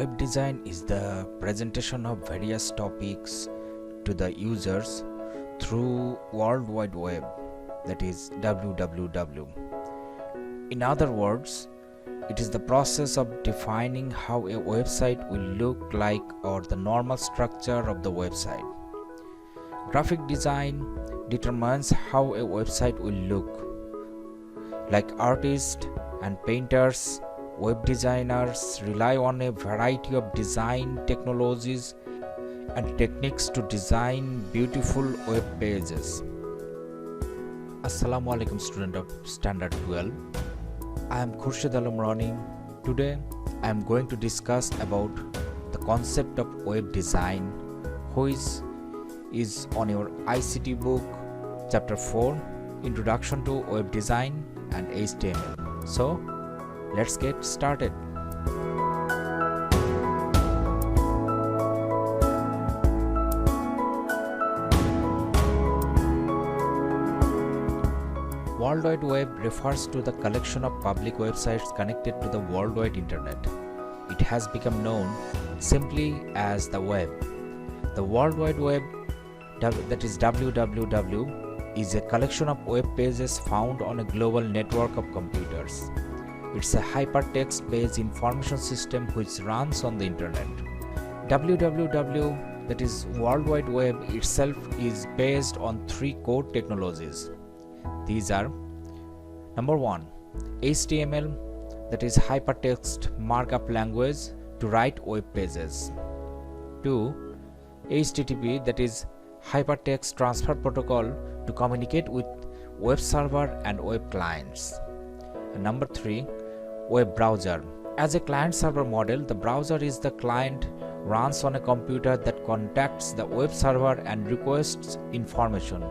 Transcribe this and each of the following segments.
Web design is the presentation of various topics to the users through World Wide Web, that is www. In other words, it is the process of defining how a website will look like or the normal structure of the website. Graphic design determines how a website will look. Like artists and painters, web designers rely on a variety of design technologies and techniques to design beautiful web pages. Assalamu alaikum, student of Standard 12. I am Khurshid Alam Rani. Today I am going to discuss about the concept of web design, which is on your ICT book, Chapter 4, Introduction to Web Design and HTML. So, let's get started. World Wide Web refers to the collection of public websites connected to the worldwide internet. It has become known simply as the web. The World Wide Web, that is www, is a collection of web pages found on a global network of computers. It's a hypertext-based information system which runs on the internet. www, that is World Wide Web itself, is based on three core technologies. These are: number 1, HTML, that is hypertext markup language to write web pages. 2, HTTP, that is Hypertext Transfer Protocol to communicate with web server and web clients. And number 3, web browser. As a client-server model, the browser is the client runs on a computer that contacts the web server and requests information.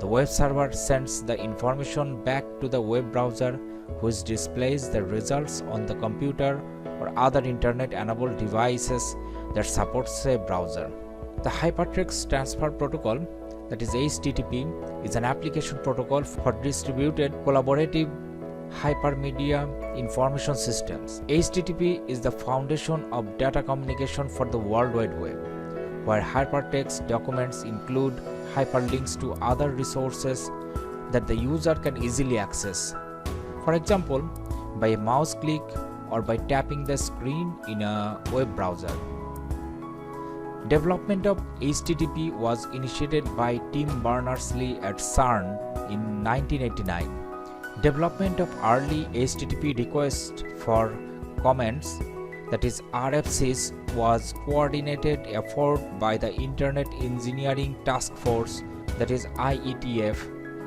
The web server sends the information back to the web browser, which displays the results on the computer or other internet-enabled devices that supports a browser. The Hypertext Transfer Protocol, that is HTTP, is an application protocol for distributed collaborative hypermedia information systems. HTTP is the foundation of data communication for the World Wide Web, where hypertext documents include hyperlinks to other resources that the user can easily access. For example, by a mouse click or by tapping the screen in a web browser. Development of HTTP was initiated by Tim Berners-Lee at CERN in 1989. Development of early HTTP requests for comments, that is RFCs, was coordinated effort by the Internet Engineering Task Force, that is IETF,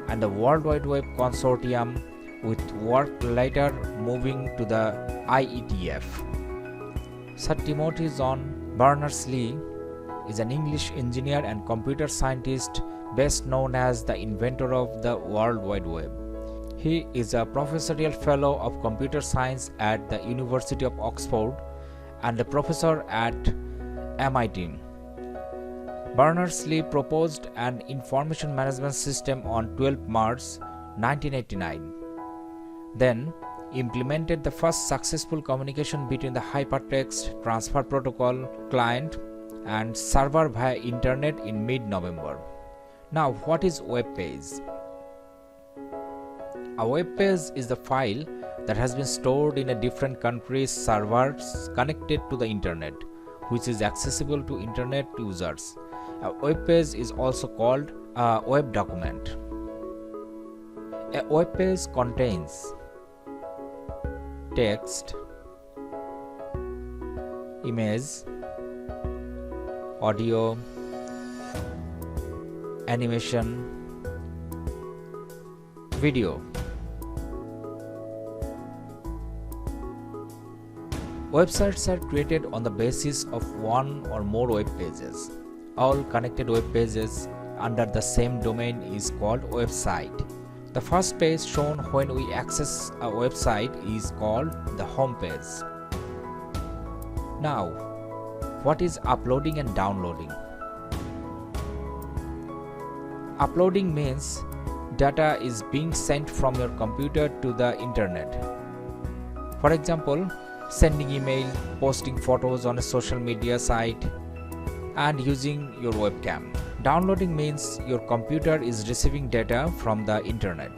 and the World Wide Web Consortium, with work later moving to the IETF. Sir Timothy John Berners-Lee is an English engineer and computer scientist best known as the inventor of the World Wide Web. He is a professorial fellow of computer science at the University of Oxford and a professor at MIT. Berners-Lee proposed an information management system on 12 March 1989, then implemented the first successful communication between the Hypertext Transfer Protocol client and server via internet in mid-November. Now, what is web page? A web page is the file that has been stored in a different country's servers connected to the internet, which is accessible to internet users. A web page is also called a web document. A web page contains text, image, audio, animation, video. Websites are created on the basis of one or more web pages. All connected web pages under the same domain is called website. The first page shown when we access a website is called the home page. Now, what is uploading and downloading? Uploading means data is being sent from your computer to the internet. For example, sending email, posting photos on a social media site, and using your webcam. Downloading means your computer is receiving data from the internet.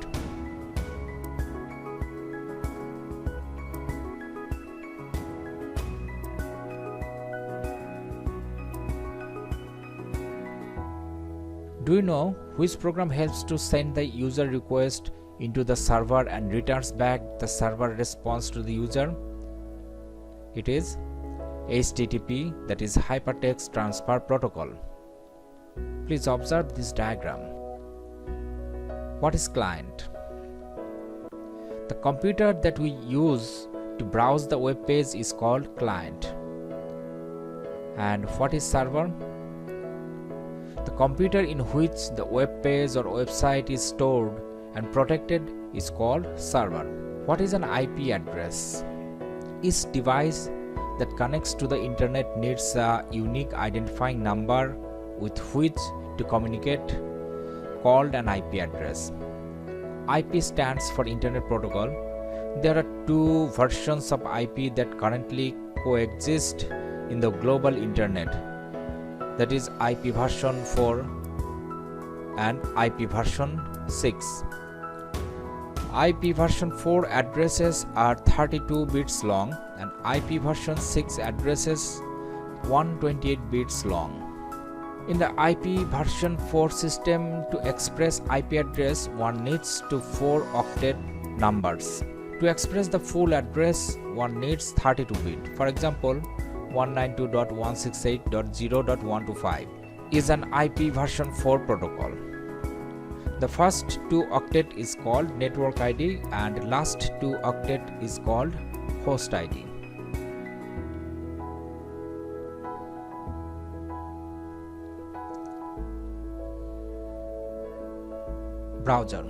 Do you know which program helps to send the user request into the server and returns back the server response to the user? It is HTTP, that is Hypertext Transfer Protocol. Please observe this diagram. What is client? The computer that we use to browse the web page is called client. And what is server? The computer in which the web page or website is stored and protected is called server. What is an IP address? Each device that connects to the internet needs a unique identifying number with which to communicate, called an IP address. IP stands for Internet Protocol. There are two versions of IP that currently coexist in the global internet, that is IP version 4 and IP version 6. IP version 4 addresses are 32 bits long and IP version 6 addresses 128 bits long. In the IP version 4 system, to express IP address, one needs to 4 octet numbers. To express the full address, one needs 32 bit. For example, 192.168.0.125 is an IP version 4 protocol. The first 2 octet is called network ID and last 2 octet is called host ID. Browser.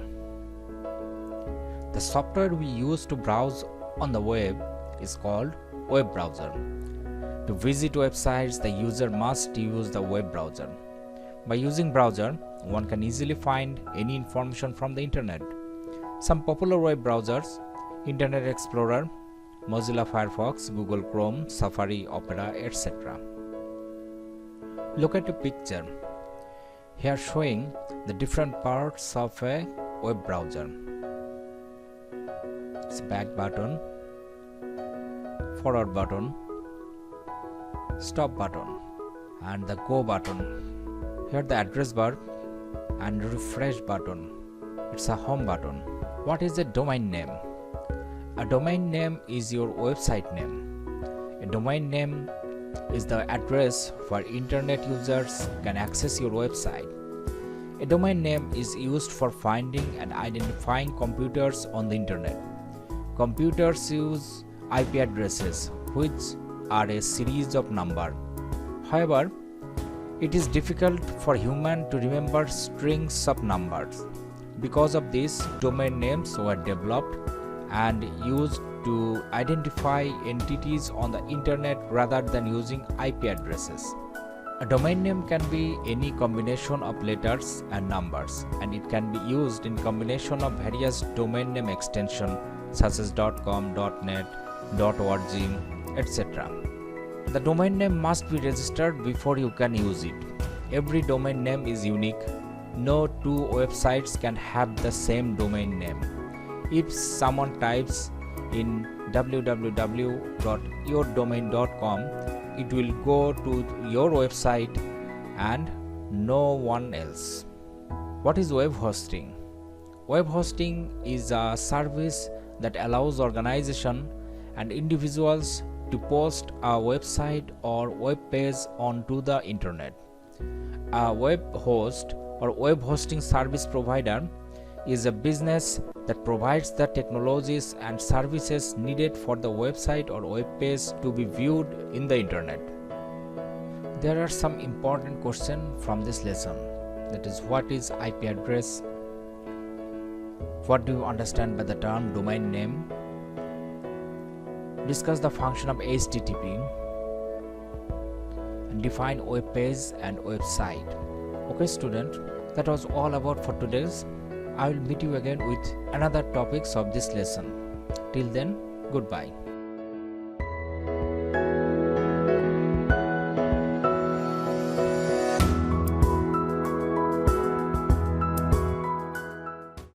The software we use to browse on the web is called web browser. To visit websites, the user must use the web browser. By using browser, one can easily find any information from the internet. Some popular web browsers: Internet Explorer, Mozilla Firefox, Google Chrome, Safari, Opera, etc. Look at a picture. Here showing the different parts of a web browser. It's back button, forward button, stop button, and the go button. Here the address bar and refresh button. It's a home button. What is a domain name? A domain name is your website name. A domain name is the address where internet users can access your website. A domain name is used for finding and identifying computers on the internet. Computers use IP addresses, which are a series of numbers. However, it is difficult for humans to remember strings of numbers. Because of this, domain names were developed and used to identify entities on the internet rather than using IP addresses. A domain name can be any combination of letters and numbers, and it can be used in combination of various domain name extensions such as .com, .net, .org, etc. The domain name must be registered before you can use it. Every domain name is unique. No two websites can have the same domain name. If someone types in www.yourdomain.com, it will go to your website and no one else. What is web hosting? Web hosting is a service that allows organizations and individuals to post a website or web page onto the internet. A web host or web hosting service provider is a business that provides the technologies and services needed for the website or web page to be viewed in the internet. There are some important questions from this lesson. That is, what is IP address? What do you understand by the term domain name? Discuss the function of HTTP and define web page and website. Okay student, that was all about for today's. I will meet you again with another topics of this lesson. Till then, goodbye.